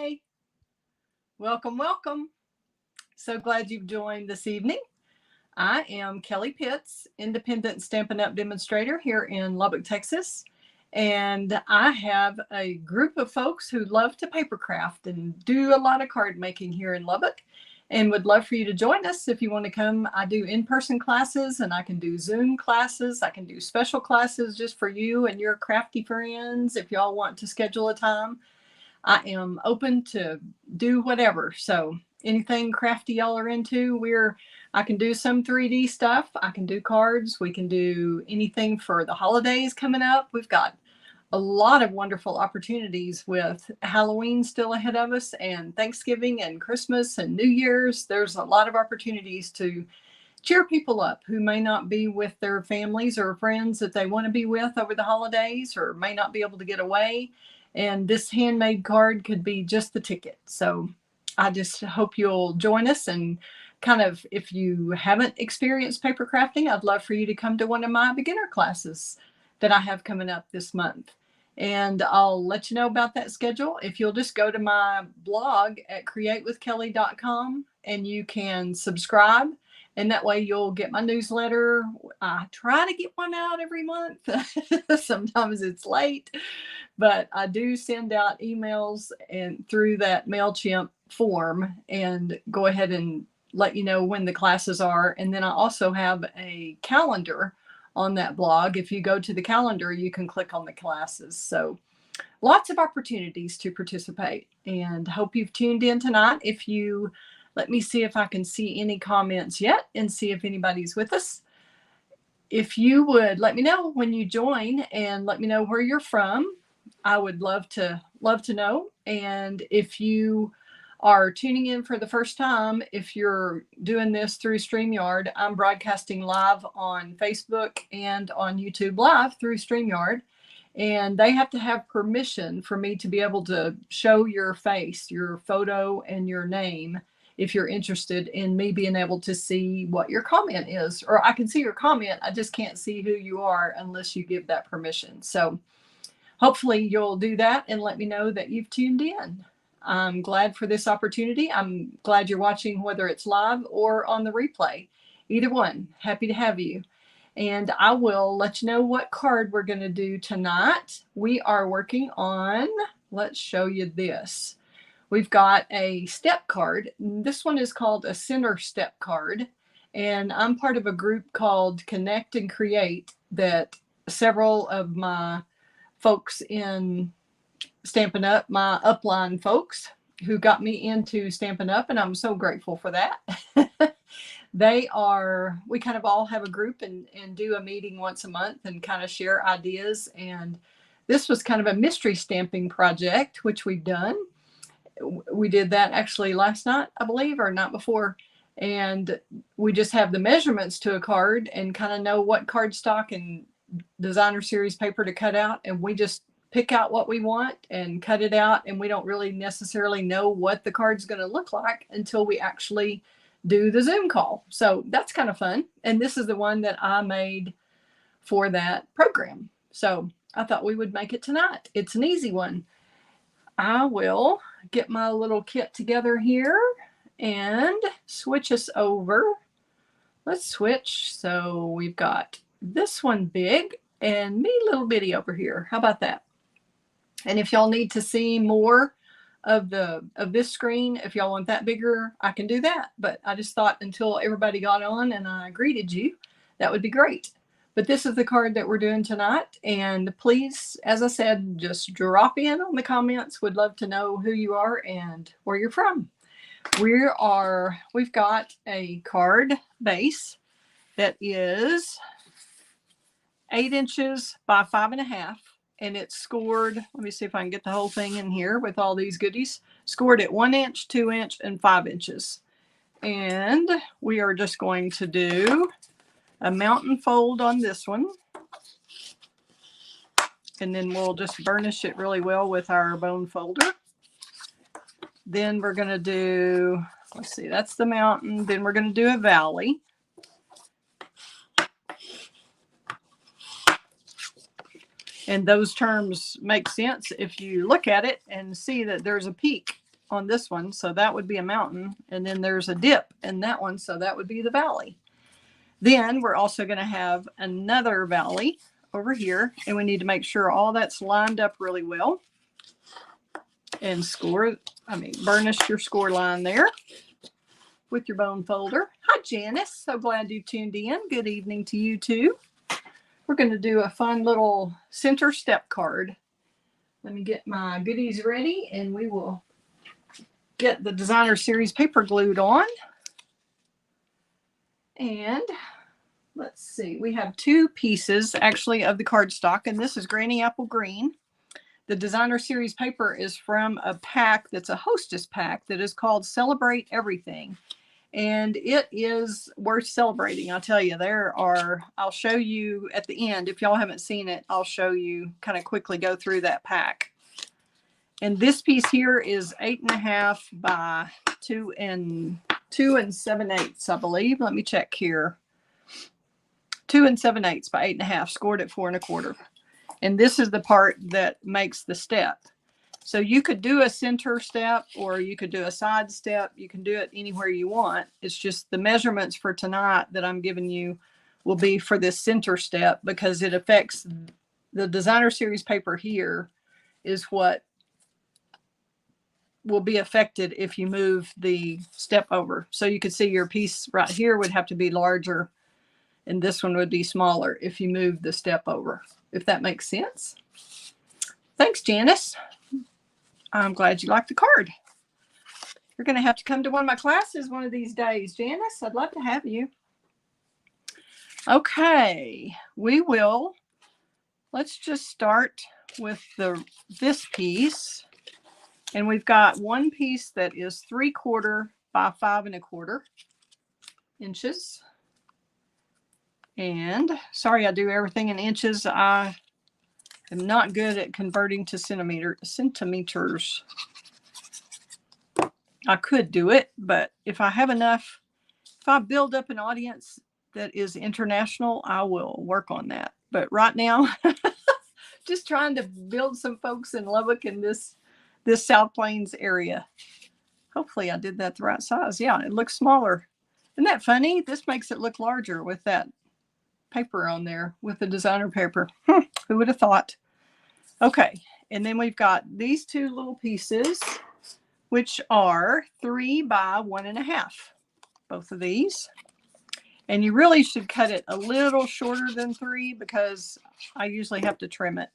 Hi. Welcome, welcome. So glad you've joined this evening. I am Kelly Pitts, independent Stampin' Up! Demonstrator here in Lubbock, Texas. And I have a group of folks who love to paper craft and do a lot of card making here in Lubbock, and would love for you to join us if you want to come. I do in-person classes, and I can do Zoom classes. I can do special classes just for you and your crafty friends if y'all want to schedule a time. I am open to do whatever. So anything crafty y'all are into, I can do some 3D stuff. I can do cards. We can do anything for the holidays coming up. We've got a lot of wonderful opportunities with Halloween still ahead of us, and Thanksgiving and Christmas and New Year's. There's a lot of opportunities to cheer people up who may not be with their families or friends that they want to be with over the holidays, or may not be able to get away. And this handmade card could be just the ticket. So I just hope you'll join us, and kind of, if you haven't experienced paper crafting, I'd love for you to come to one of my beginner classes that I have coming up this month. And I'll let you know about that schedule if you'll just go to my blog at createwithkelly.com, and you can subscribe. And that way you'll get my newsletter. I try to get one out every month. Sometimes it's late, but I do send out emails and through that MailChimp form, and go ahead and let you know when the classes are. And then I also have a calendar on that blog. If you go to the calendar, you can click on the classes. So lots of opportunities to participate, and hope you've tuned in tonight. Let me see if I can see any comments yet and see if anybody's with us. If you would let me know when you join, and let me know where you're from, I would love to know. And if you are tuning in for the first time, if you're doing this through StreamYard, I'm broadcasting live on Facebook and on YouTube Live through StreamYard. And they have to have permission for me to be able to show your face, your photo, and your name if you're interested in me being able to see what your comment is. Or I can see your comment, I just can't see who you are unless you give that permission. So hopefully you'll do that and let me know that you've tuned in. I'm glad for this opportunity. I'm glad you're watching, whether it's live or on the replay. Either one, happy to have you. And I will let you know what card we're going to do tonight. We are working on, let's show you this. We've got a step card. This one is called a center step card. And I'm part of a group called Connect and Create that several of my folks in Stampin' Up!, my upline folks who got me into Stampin' Up!, and I'm so grateful for that. We kind of all have a group and do a meeting once a month and kind of share ideas. And this was kind of a mystery stamping project, which we've done. We did that actually last night, I believe, or night before. And we just have the measurements to a card and kind of know what cardstock and designer series paper to cut out. And we just pick out what we want and cut it out. And we don't really necessarily know what the card's going to look like until we actually do the Zoom call. So that's kind of fun. And this is the one that I made for that program. So I thought we would make it tonight. It's an easy one. I will get my little kit together here and switch us over. Let's switch. So we've got this one big and me little bitty over here. How about that? And if y'all need to see more of this screen, if y'all want that bigger, I can do that. But I just thought until everybody got on and I greeted you, that would be great. But this is the card that we're doing tonight. And please, as I said, just drop in on the comments. Would love to know who you are and where you're from. We've got a card base that is 8 inches by 5.5. And it's scored, let me see if I can get the whole thing in here with all these goodies, scored at 1 inch, 2 inch, and 5 inches. And we are just going to do a mountain fold on this one. And then we'll just burnish it really well with our bone folder. Then we're going to do, let's see, that's the mountain. Then we're going to do a valley. And those terms make sense if you look at it and see that there's a peak on this one, so that would be a mountain. And then there's a dip in that one, so that would be the valley. Then we're also going to have another valley over here, and we need to make sure all that's lined up really well. And burnish your score line there with your bone folder. Hi, Janice. So glad you tuned in. Good evening to you too. We're going to do a fun little center step card. Let me get my goodies ready, and we will get the designer series paper glued on. And let's see, we have 2 pieces actually of the cardstock, and this is Granny Apple Green. The designer series paper is from a pack that's a hostess pack that is called Celebrate Everything. And it is worth celebrating. I'll tell you, I'll show you at the end. If y'all haven't seen it, I'll show you, kind of quickly go through that pack. And this piece here is 8.5 by 2 7/8, I believe. Let me check here. 2 7/8 by 8.5, scored at 4 1/4. And this is the part that makes the step. So you could do a center step, or you could do a side step. You can do it anywhere you want. It's just the measurements for tonight that I'm giving you will be for this center step, because it affects the designer series paper here is what will be affected if you move the step over. So you could see your piece right here would have to be larger, and this one would be smaller if you move the step over, if that makes sense. Thanks, Janice. I'm glad you liked the card. You're going to have to come to one of my classes one of these days, Janice. I'd love to have you. Okay, let's just start with this piece. And we've got one piece that is 3/4 by 5 1/4 inches. And sorry, I do everything in inches. I am not good at converting to centimeters. I could do it, but if I build up an audience that is international, I will work on that. But right now, just trying to build some folks in Lubbock in this South Plains area. Hopefully I did that the right size. Yeah, it looks smaller. Isn't that funny? This makes it look larger with that paper on there, with the designer paper. Who would have thought? Okay, and then we've got these 2 little pieces, which are 3 by 1 1/2, both of these. And you really should cut it a little shorter than 3, because I usually have to trim it.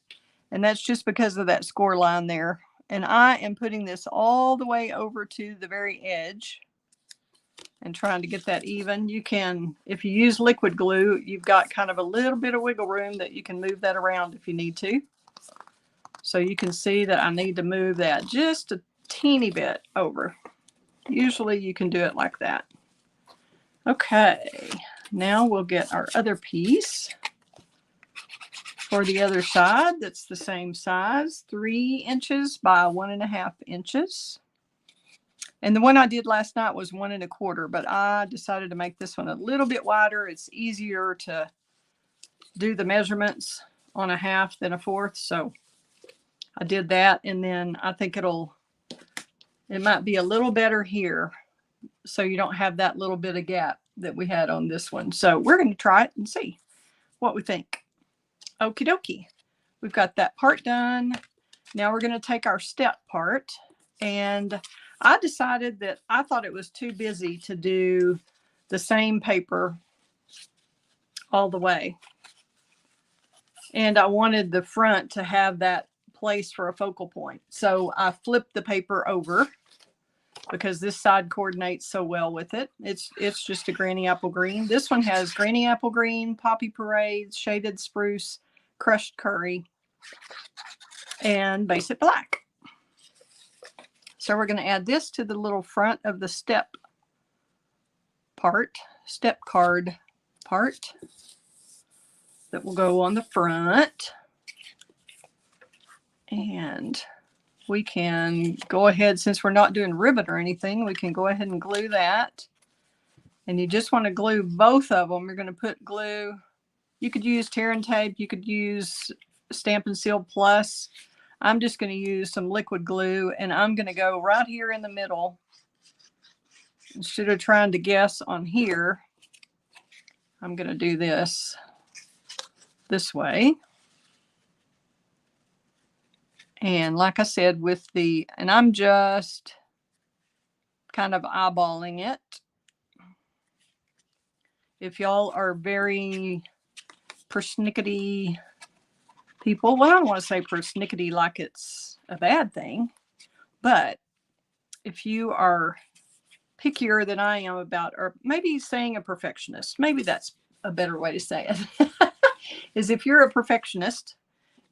And that's just because of that score line there. And I am putting this all the way over to the very edge and trying to get that even. You can, if you use liquid glue, you've got kind of a little bit of wiggle room that you can move that around if you need to. So you can see that I need to move that just a teeny bit over. Usually you can do it like that. Okay, now we'll get our other piece for the other side. That's the same size, 3 inches by 1 1/2 inches. And the one I did last night was 1 1/4, but I decided to make this one a little bit wider. It's easier to do the measurements on a half than a fourth. So I did that, and then I think it might be a little better here, so you don't have that little bit of gap that we had on this one. So we're going to try it and see what we think. Okie dokie. We've got that part done. Now we're going to take our step part, and I decided that I thought it was too busy to do the same paper all the way. And I wanted the front to have that place for a focal point. So I flipped the paper over because this side coordinates so well with it. It's just a Granny Apple Green. This one has Granny Apple Green, Poppy Parade, Shaded Spruce, Crushed Curry, and Basic Black. So we're going to add this to the little front of the step card part that will go on the front. And we can go ahead, since we're not doing ribbon or anything, we can go ahead and glue that. And you just want to glue both of them. You're going to put glue. You could use tear and tape. You could use Stampin' Seal Plus. I'm just going to use some liquid glue, and I'm going to go right here in the middle. Instead of trying to guess on here, I'm going to do this way. And like I said, and I'm just kind of eyeballing it. If y'all are very persnickety people, well, I don't want to say persnickety like it's a bad thing, but if you are pickier than I am about, or maybe saying a perfectionist, maybe that's a better way to say it, is if you're a perfectionist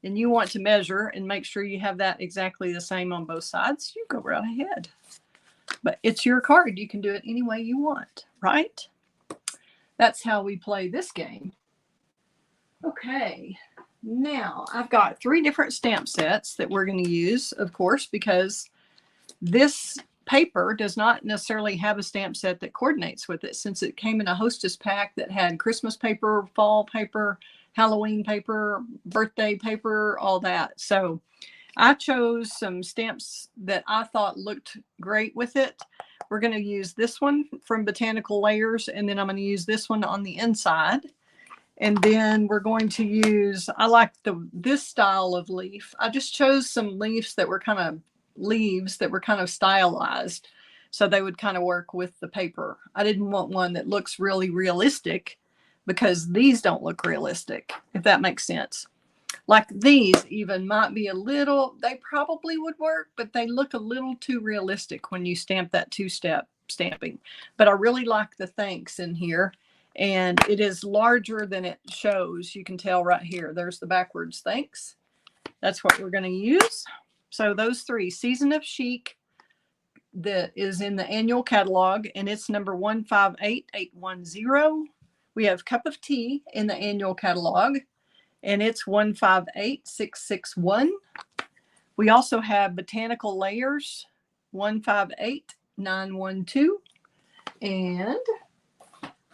and you want to measure and make sure you have that exactly the same on both sides, you go right ahead. But it's your card. You can do it any way you want, right? That's how we play this game. Okay, now I've got 3 different stamp sets that we're going to use, of course, because this paper does not necessarily have a stamp set that coordinates with it, since it came in a hostess pack that had Christmas paper, fall paper, Halloween paper, birthday paper, all that. So I chose some stamps that I thought looked great with it. We're going to use this one from Botanical Layers, and then I'm going to use this one on the inside. And then we're going to use, I like this style of leaf. I just chose some leaves that were kind of stylized, so they would kind of work with the paper. I didn't want one that looks really realistic, because these don't look realistic, if that makes sense. Like these even might be they probably would work, but they look a little too realistic when you stamp that 2-step stamping. But I really like the thanks in here, and it is larger than it shows. You can tell right here. There's the backwards thanks. That's what we're going to use. So those 3, Season of Chic, that is in the annual catalog, and it's number 158810. We have Cup of Tea in the annual catalog, and it's 158661. We also have Botanical Layers 158912, and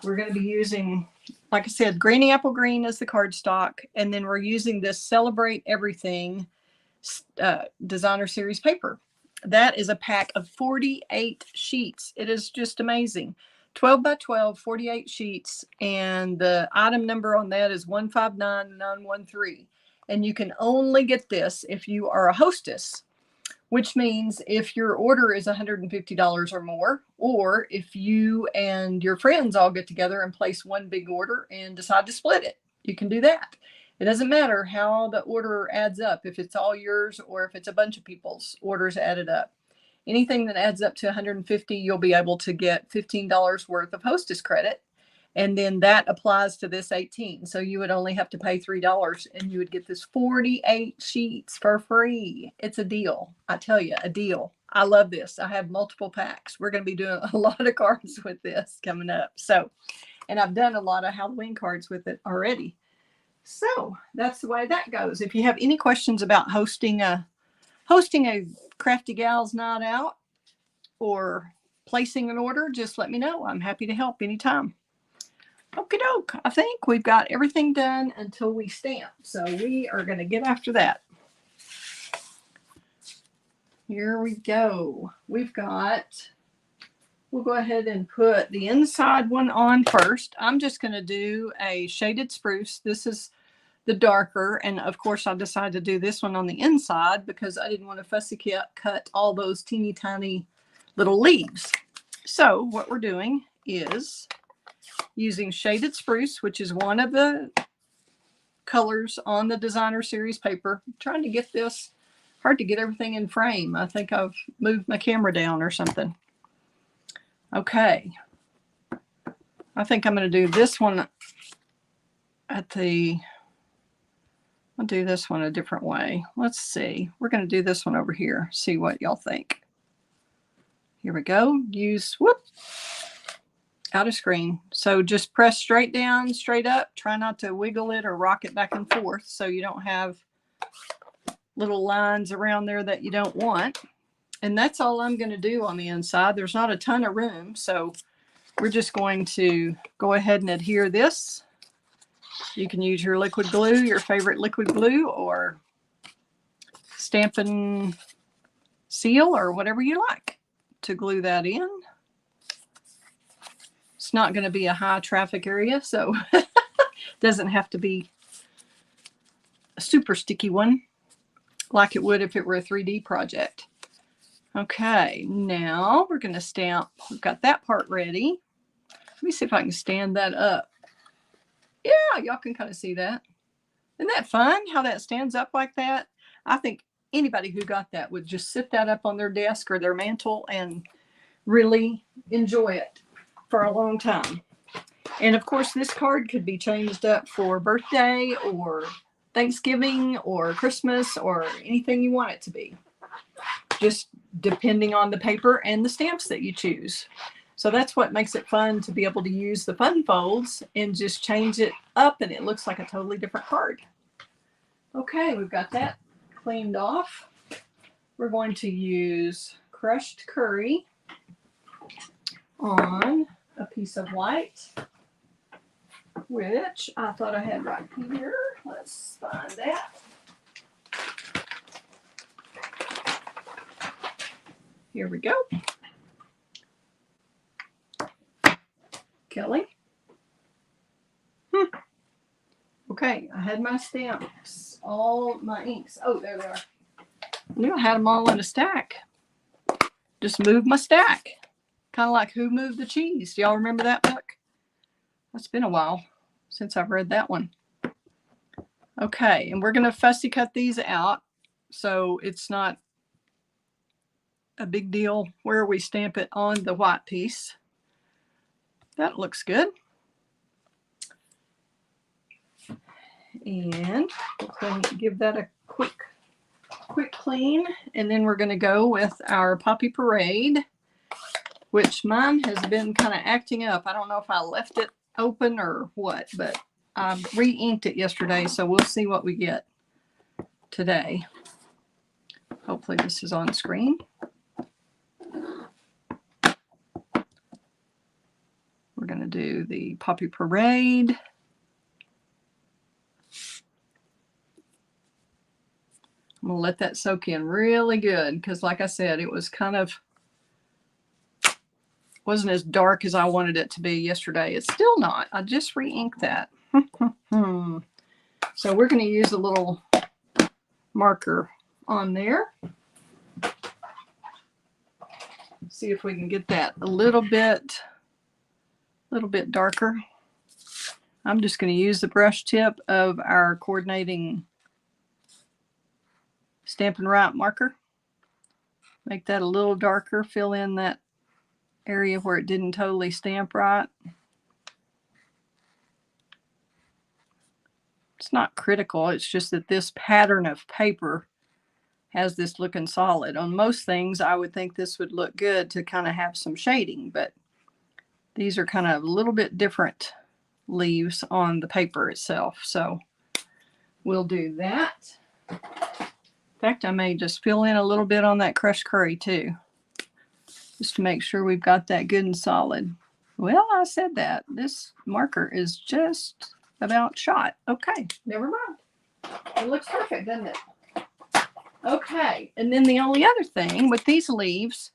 we're going to be using, like I said, Granny Apple Green as the cardstock, and then we're using this Celebrate Everything designer series paper. That is a pack of 48 sheets. It is just amazing. 12 by 12, 48 sheets, and the item number on that is 159913. And you can only get this if you are a hostess, which means if your order is $150 or more, or if you and your friends all get together and place one big order and decide to split it, you can do that. It doesn't matter how the order adds up, if it's all yours or if it's a bunch of people's orders added up. Anything that adds up to $150, you'll be able to get $15 worth of hostess credit. And then that applies to this 18. So you would only have to pay $3 and you would get this 48 sheets for free. It's a deal. I tell you, a deal. I love this. I have multiple packs. We're going to be doing a lot of cards with this coming up. So, and I've done a lot of Halloween cards with it already. So that's the way that goes. If you have any questions about hosting a Crafty Gals night out or placing an order, just let me know. I'm happy to help anytime. Okie doke. I think we've got everything done until we stamp. So we are going to get after that. Here we go. We'll go ahead and put the inside one on first. I'm just going to do a shaded spruce. This is the darker, and of course I decided to do this one on the inside because I didn't want to fussy cut all those teeny tiny little leaves. So what we're doing is using shaded spruce, which is one of the colors on the designer series paper. I'm trying to get this, hard to get everything in frame. I think I've moved my camera down or something. Okay, I think I'm going to do this one I'll do this one a different way. Let's see. We're going to do this one over here. See what y'all think. Here we go. Use, out of screen. So just press straight down, straight up. Try not to wiggle it or rock it back and forth so you don't have little lines around there that you don't want. And that's all I'm going to do on the inside. There's not a ton of room, so we're just going to go ahead and adhere this. You can use your liquid glue, your favorite liquid glue, or Stampin' seal or whatever you like to glue that in. It's not going to be a high traffic area, so it doesn't have to be a super sticky one like it would if it were a 3D project. Okay, now we're going to stamp. We've got that part ready. Let me see if I can stand that up. Yeah, y'all can kind of see that. Isn't that fun how that stands up like that? I think anybody who got that would just sit that up on their desk or their mantle and really enjoy it for a long time. And of course, this card could be changed up for birthday or Thanksgiving or Christmas or anything you want it to be, just depending on the paper and the stamps that you choose. So that's what makes it fun, to be able to use the fun folds and just change it up and it looks like a totally different card. Okay, we've got that cleaned off. We're going to use crushed curry on a piece of white, which I thought I had right here. Let's find that. Here we go. Kelly. Okay, I had my stamps, all my inks. Oh, there they are. I knew I had them all in a stack. Just moved my stack. Kind of like Who Moved the Cheese. Do y'all remember that book? It's been a while since I've read that one. Okay, and we're going to fussy cut these out so it's not a big deal where we stamp it on the white piece. That looks good. And we'll give that a quick clean. And then we're going to go with our Poppy Parade, which mine has been kind of acting up. I don't know if I left it open or what, but I re-inked it yesterday, so we'll see what we get today. Hopefully this is on screen. We're going to do the Poppy Parade. I'm going to let that soak in really good because, like I said, it was kind of, wasn't as dark as I wanted it to be yesterday. It's still not. I just re-inked that. So we're going to use a little marker on there. See if we can get that a little bit darker. I'm just going to use the brush tip of our coordinating Stampin' Right marker. Make that a little darker, fill in that area where it didn't totally stamp right. It's not critical, it's just that this pattern of paper has this looking solid. On most things, I would think this would look good to kind of have some shading, but these are kind of a little bit different leaves on the paper itself. So we'll do that. In fact, I may just fill in a little bit on that crushed curry too, just to make sure we've got that good and solid. Well, I said that. This marker is just about shot. Okay, never mind. It looks perfect, doesn't it? Okay, and then the only other thing with these leaves,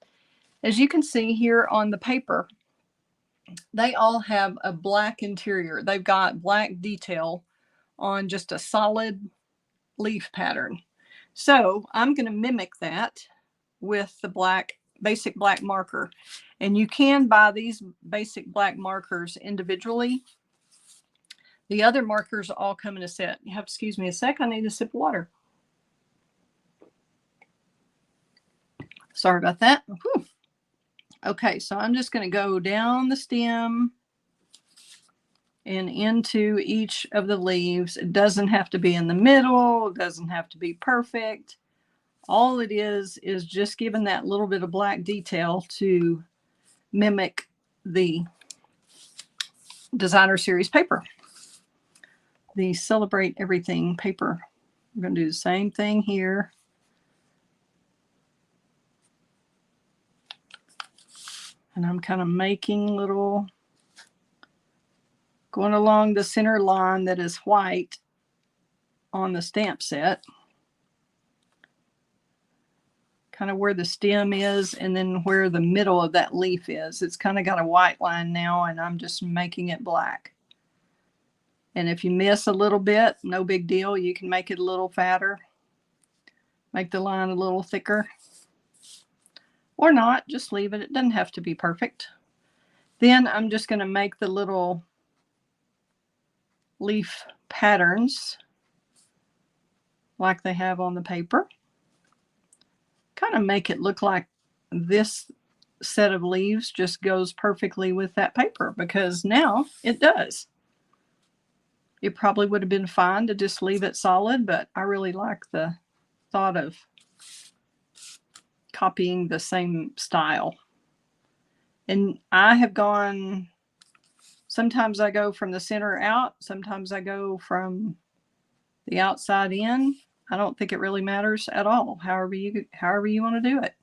as you can see here on the paper, they all have a black interior. They've got black detail on just a solid leaf pattern. So I'm going to mimic that with the basic black marker. And you can buy these basic black markers individually. The other markers all come in a set. You have to excuse me a sec. I need a sip of water. Sorry about that. Whew. Okay, so I'm just going to go down the stem and into each of the leaves. It doesn't have to be in the middle. It doesn't have to be perfect. All it is just giving that little bit of black detail to mimic the designer series paper, the Celebrate Everything paper. I'm going to do the same thing here. And I'm kind of making little, going along the center line that is white on the stamp set. kind of where the stem is and then where the middle of that leaf is. It's kind of got a white line now, and I'm just making it black. And if you miss a little bit, no big deal. You can make it a little fatter, make the line a little thicker, or not, just leave it. It doesn't have to be perfect. Then I'm just going to make the little leaf patterns like they have on the paper. Kind of make it look like this set of leaves just goes perfectly with that paper, because now it does. It probably would have been fine to just leave it solid, but I really like the thought of copying the same style. And I have gone, sometimes I go from the center out, sometimes I go from the outside in. I don't think it really matters at all, however you want to do it.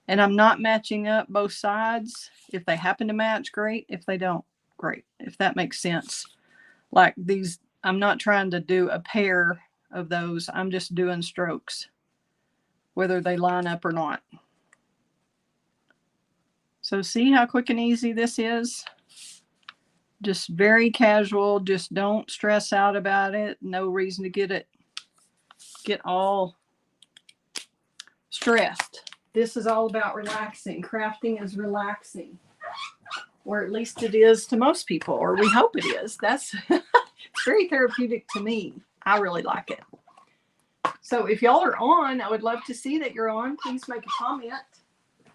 And I'm not matching up both sides. If they happen to match, great. If they don't, great. If that makes sense. Like these, I'm not trying to do a pair of those. I'm just doing strokes, whether they line up or not. So see how quick and easy this is? Just very casual. Just don't stress out about it. No reason to get all stressed. This is all about relaxing. Crafting is relaxing. Or at least it is to most people, or we hope it is. That's it's very therapeutic to me. I really like it. So if y'all are on, I would love to see that you're on. Please make a comment.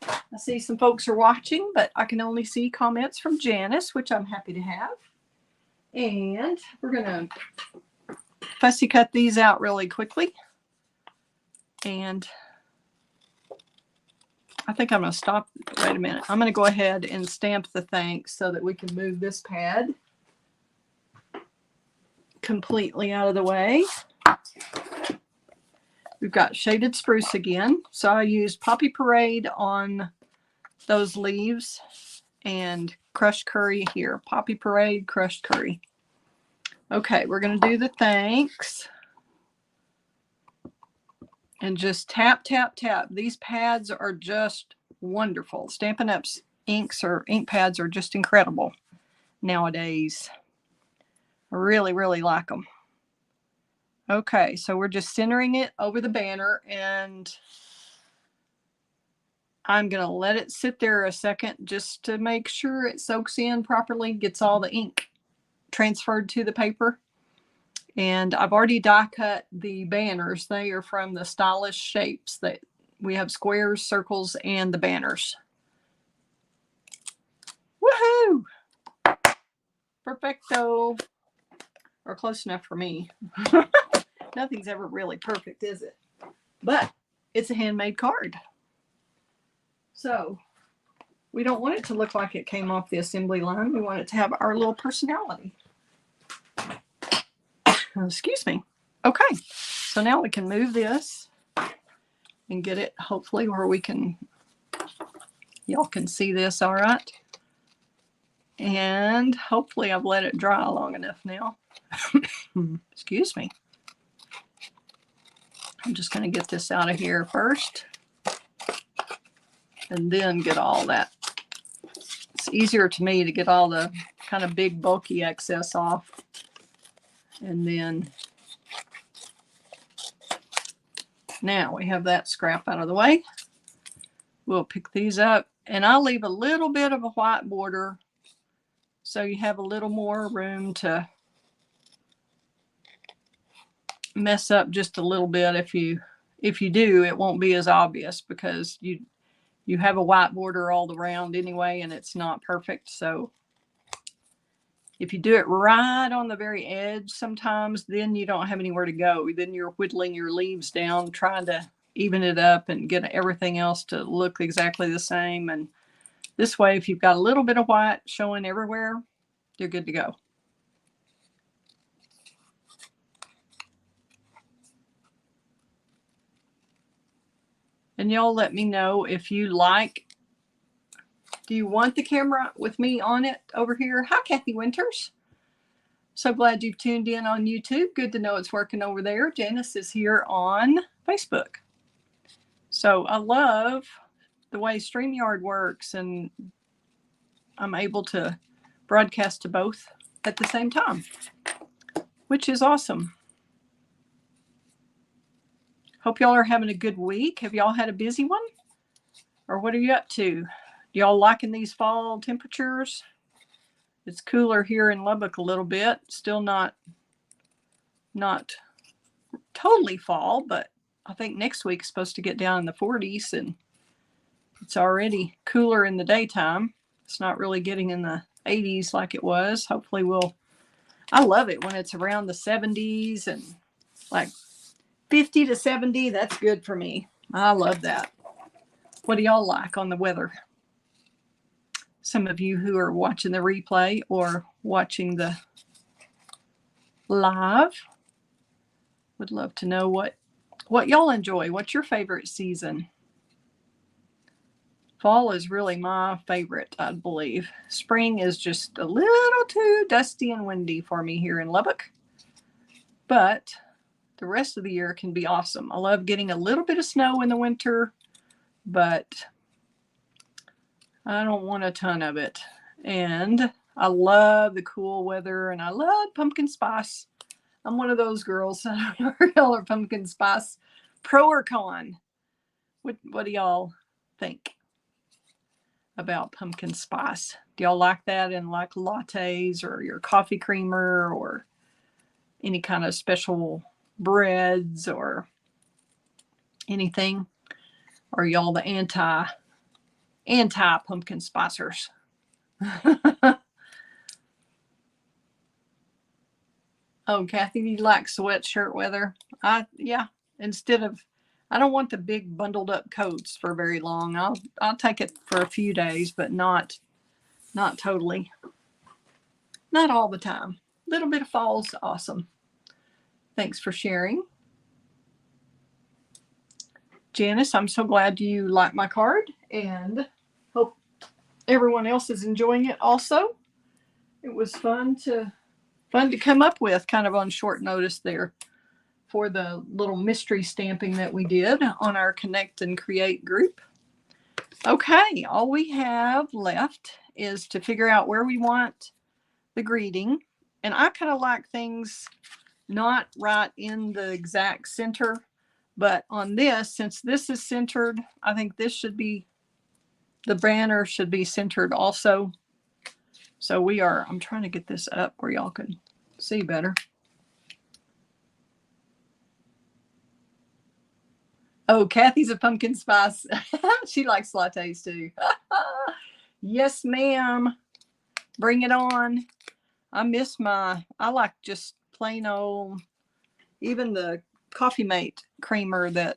I see some folks are watching, but I can only see comments from Janice, which I'm happy to have. And we're going to fussy cut these out really quickly. And I think I'm going to stop. Wait a minute. I'm going to go ahead and stamp the thanks so that we can move this pad completely out of the way. We've got shaded spruce again. So I used Poppy Parade on those leaves and crushed curry here. Poppy Parade, crushed curry. Okay, we're going to do the thanks. And just tap, tap, tap. These pads are just wonderful. Stampin' Up's inks or ink pads are just incredible nowadays. I really, really like them. Okay, so we're just centering it over the banner, and I'm going to let it sit there a second just to make sure it soaks in properly, gets all the ink transferred to the paper. And I've already die cut the banners. They are from the Stylish Shapes. That we have squares, circles, and the banners. Woohoo! Perfecto. Or close enough for me. Nothing's ever really perfect, is it? But it's a handmade card. So we don't want it to look like it came off the assembly line. We want it to have our little personality. Excuse me. Okay, so now we can move this and get it hopefully where we can, y'all can see this all right. And hopefully I've let it dry long enough now. Excuse me. I'm just going to get this out of here first and then get all that. It's easier to me to get all the kind of big bulky excess off. And then now we have that scrap out of the way. We'll pick these up, and I'll leave a little bit of a white border so you have a little more room to mess up just a little bit. If you do, it won't be as obvious because you have a white border all around anyway, and it's not perfect. So if you do it right on the very edge, sometimes then you don't have anywhere to go. Then you're whittling your leaves down, trying to even it up and get everything else to look exactly the same. And this way, if you've got a little bit of white showing everywhere, you're good to go. And y'all let me know if you like. Do you want the camera with me on it over here? Hi, Kathy Winters. So glad you've tuned in on YouTube. Good to know it's working over there. Janice is here on Facebook. So I love the way StreamYard works, and I'm able to broadcast to both at the same time, which is awesome. Hope y'all are having a good week. Have y'all had a busy one? Or what are you up to? Y'all liking these fall temperatures? It's cooler here in Lubbock a little bit. Still not totally fall, but I think next week's supposed to get down in the 40s, and it's already cooler in the daytime. It's not really getting in the 80s like it was. Hopefully I love it when it's around the 70s and like 50 to 70. That's good for me. I love that. What do y'all like on the weather? Some of you who are watching the replay or watching the live would love to know what y'all enjoy. What's your favorite season? Fall is really my favorite, I believe. Spring is just a little too dusty and windy for me here in Lubbock. But the rest of the year can be awesome. I love getting a little bit of snow in the winter, but I don't want a ton of it. And I love the cool weather, and I love pumpkin spice. I'm one of those girls. I don't know if y'all are pumpkin spice pro or con. What do y'all think about pumpkin spice? Do y'all like that in like lattes or your coffee creamer or any kind of special breads or anything? Or are y'all the anti pumpkin spicers? Oh, Kathy, do you like sweatshirt weather? Yeah. I don't want the big bundled up coats for very long. I'll take it for a few days, but not totally. Not all the time. A little bit of fall's awesome. Thanks for sharing. Janice, I'm so glad you like my card, and hope everyone else is enjoying it also. It was fun to come up with kind of on short notice there for the little mystery stamping that we did on our Connect and Create group. Okay, all we have left is to figure out where we want the greeting. And I kind of like things not right in the exact center, but on this, since this is centered, I think this should be, the banner should be centered also. So I'm trying to get this up where y'all can see better. Oh, Kathy's a pumpkin spice. She likes lattes too. Yes, ma'am. Bring it on. I like just plain old, even the Coffee Mate creamer that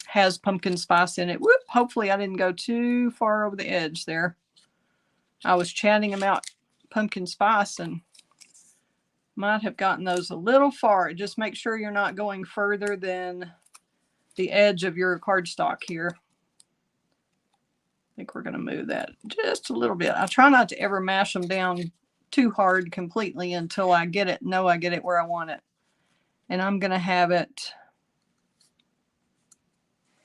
has pumpkin spice in it. Whoop, hopefully I didn't go too far over the edge there. I was chatting about pumpkin spice and might have gotten those a little far. Just make sure you're not going further than the edge of your cardstock here. I think we're going to move that just a little bit. I try not to ever mash them down too hard completely until I get it where I want it. And I'm going to have it,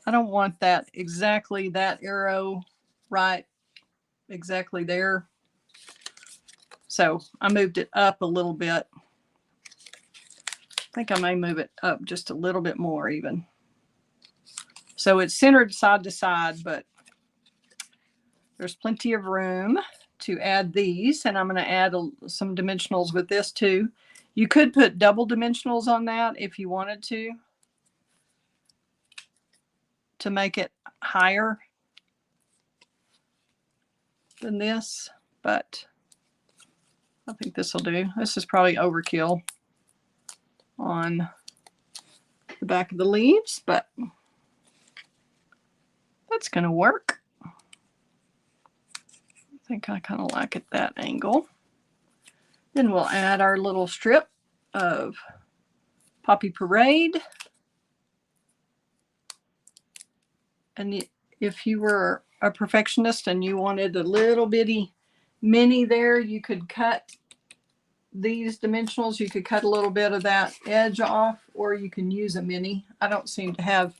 I don't want that exactly that arrow right exactly there. So I moved it up a little bit. I think I may move it up just a little bit more even. So it's centered side to side, but there's plenty of room to add these. And I'm going to add some dimensionals with this too. You could put double dimensionals on that if you wanted to make it higher than this, but I think this will do. This is probably overkill on the back of the leaves, but that's going to work. I think I kind of like it that angle. Then we'll add our little strip of Poppy Parade. And if you were a perfectionist and you wanted a little bitty mini there, you could cut these dimensionals. You could cut a little bit of that edge off, or you can use a mini. I don't seem to have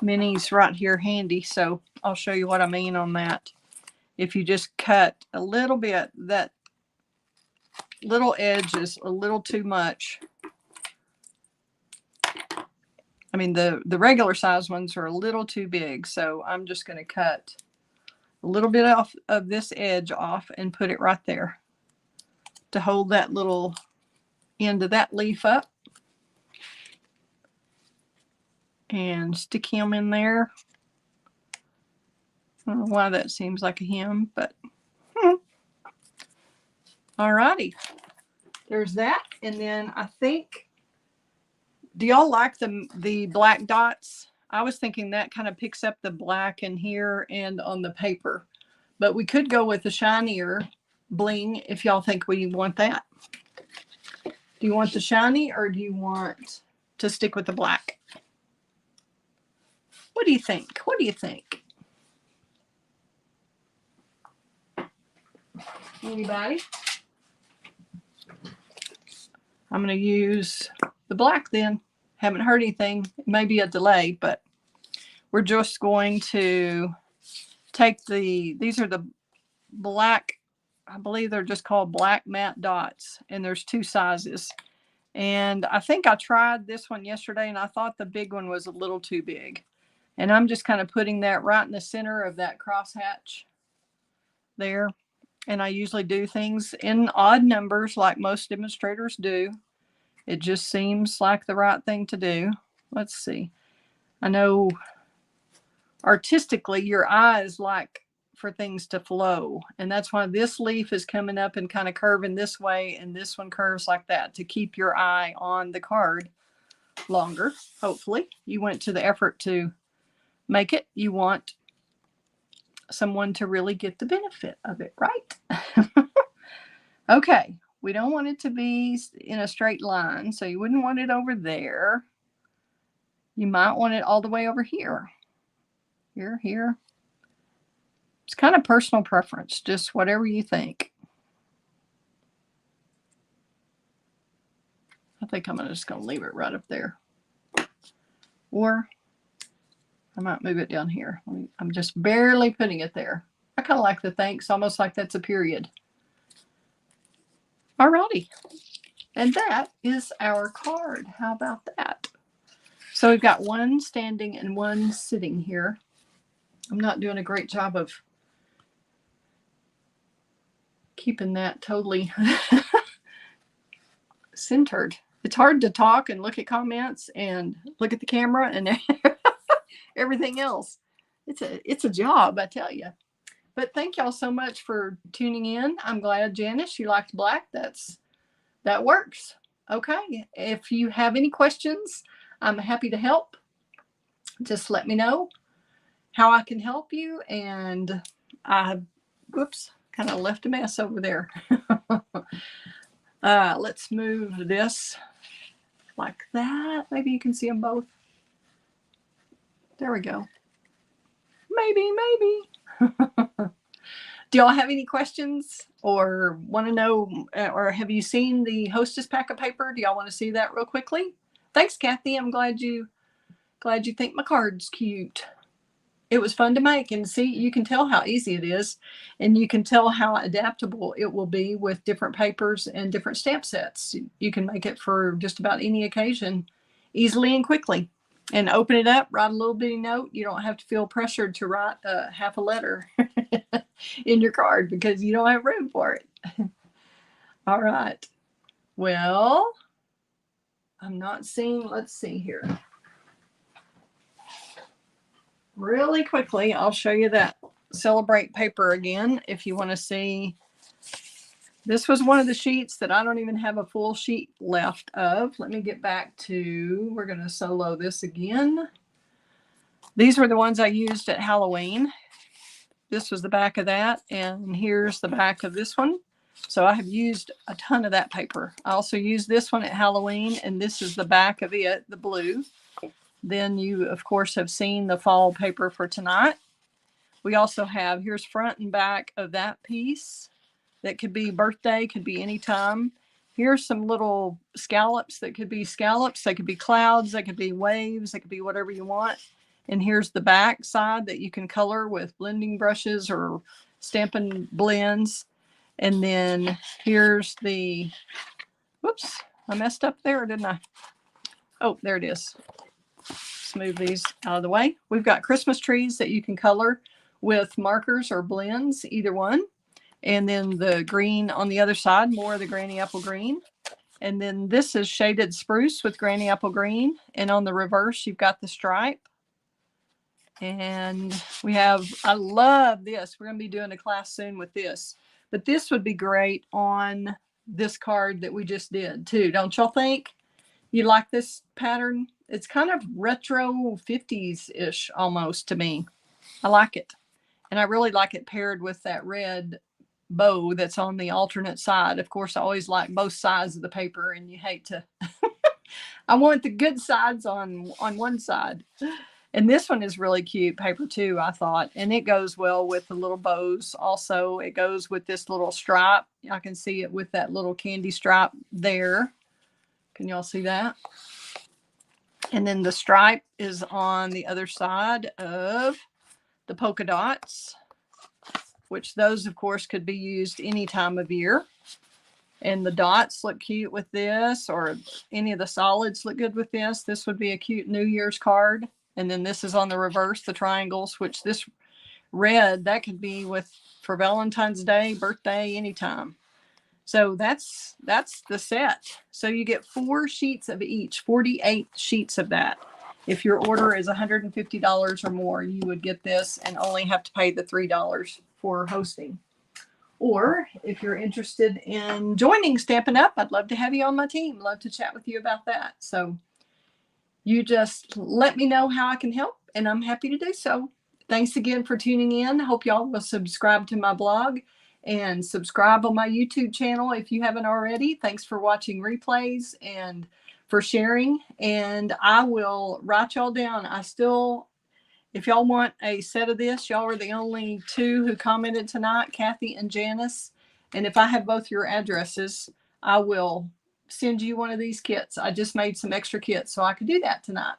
minis right here handy, so I'll show you what I mean on that. If you just cut a little bit, that little edge is a little too much. I mean, the regular size ones are a little too big, so I'm just going to cut a little bit off of this edge off and put it right there to hold that little end of that leaf up. And stick him in there. I don't know why that seems like a him, but alrighty. There's that. And then I think, do y'all like the black dots? I was thinking that kind of picks up the black in here and on the paper. But we could go with the shinier bling if y'all think we want that. Do you want the shiny or do you want to stick with the black? What do you think? What do you think? Anybody? I'm going to use the black then. Haven't heard anything. It may be a delay, but we're just going to take these are the black, I believe they're just called black matte dots, and there's 2 sizes. And I think I tried this one yesterday and I thought the big one was a little too big. And I'm just kind of putting that right in the center of that crosshatch there. And I usually do things in odd numbers like most demonstrators do. It just seems like the right thing to do. Let's see. I know artistically your eyes like for things to flow. And that's why this leaf is coming up and kind of curving this way. And this one curves like that to keep your eye on the card longer. Hopefully you went to the effort to make it. You want someone to really get the benefit of it, right? Okay, we don't want it to be in a straight line, so you wouldn't want it over there. You might want it all the way over here. Here. It's kind of personal preference, just whatever you think. I think I'm just going to leave it right up there. Or I might move it down here. I'm just barely putting it there. I kind of like the thanks, almost like that's a period. Alrighty. And that is our card. How about that? So we've got one standing and one sitting here. I'm not doing a great job of keeping that totally centered. It's hard to talk and look at comments and look at the camera and everything else. It's a job, I tell you. But thank y'all so much for tuning in. I'm glad, Janice, you liked black. That works. Okay. If you have any questions, I'm happy to help. Just let me know how I can help you. And whoops, kind of left a mess over there. Let's move this like that. Maybe you can see them both. There we go. Maybe. Do y'all have any questions or want to know, or have you seen the Hostess pack of paper? Do y'all want to see that real quickly? Thanks, Kathy. I'm glad you think my card's cute. It was fun to make, and see, you can tell how easy it is, and you can tell how adaptable it will be with different papers and different stamp sets. You can make it for just about any occasion easily and quickly. And open it up, write a little bitty note. You don't have to feel pressured to write half a letter in your card because you don't have room for it. All right. Well, I'm not seeing, let's see here. Really quickly, I'll show you that Celebrate paper again if you want to see. This was one of the sheets that I don't even have a full sheet left of. Let me get back to, we're going to solo this again. These were the ones I used at Halloween. This was the back of that, and here's the back of this one. So I have used a ton of that paper. I also used this one at Halloween, and this is the back of it, the blue. Then you, of course, have seen the fall paper for tonight. We also have, here's front and back of that piece. That could be birthday, could be any time. Here's some little scallops that could be scallops. They could be clouds. They could be waves. They could be whatever you want. And here's the back side that you can color with blending brushes or Stampin' blends. And then here's the, whoops, I messed up there, didn't I? Oh, there it is. Let's move these out of the way. We've got Christmas trees that you can color with markers or blends, either one. And then the green on the other side, more of the granny apple green. And then this is shaded spruce with granny apple green. And on the reverse, you've got the stripe. And we have, I love this. We're going to be doing a class soon with this. But this would be great on this card that we just did too. Don't y'all think? You like this pattern? It's kind of retro 50s-ish almost to me. I like it. And I really like it paired with that red bow that's on the alternate side. Of course, I always like both sides of the paper, and you hate to I want the good sides on one side. And this one is really cute paper too, I thought. And it goes well with the little bows. Also, it goes with this little stripe. I can see it with that little candy stripe there. Can y'all see that? And then the stripe is on the other side of the polka dots, which those, of course, could be used any time of year. And the dots look cute with this, or any of the solids look good with this. This would be a cute New Year's card. And then this is on the reverse, the triangles, which this red, that could be with for Valentine's Day, birthday, anytime. So that's the set. So you get 4 sheets of each, 48 sheets of that. If your order is $150 or more, you would get this and only have to pay the $3 for hosting. Or if you're interested in joining Stampin' Up, I'd love to have you on my team. Love to chat with you about that. So you just let me know how I can help, and I'm happy to do so. Thanks again for tuning in. Hope y'all will subscribe to my blog and subscribe on my YouTube channel if you haven't already. Thanks for watching replays and for sharing. And I will write y'all down. If y'all want a set of this, y'all are the only 2 who commented tonight, Kathy and Janice. And if I have both your addresses, I will send you one of these kits. I just made some extra kits so I could do that tonight.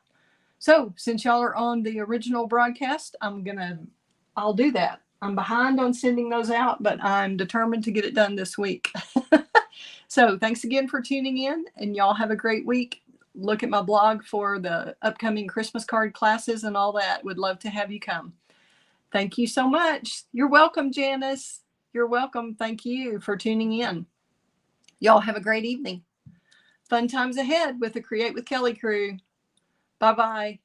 So since y'all are on the original broadcast, I'll do that. I'm behind on sending those out, but I'm determined to get it done this week. So thanks again for tuning in, and y'all have a great week. Look at my blog for the upcoming Christmas card classes and all that. Would love to have you come. Thank you so much. You're welcome, Janice. You're welcome. Thank you for tuning in. Y'all have a great evening. Fun times ahead with the Create with Kelly crew. Bye-bye.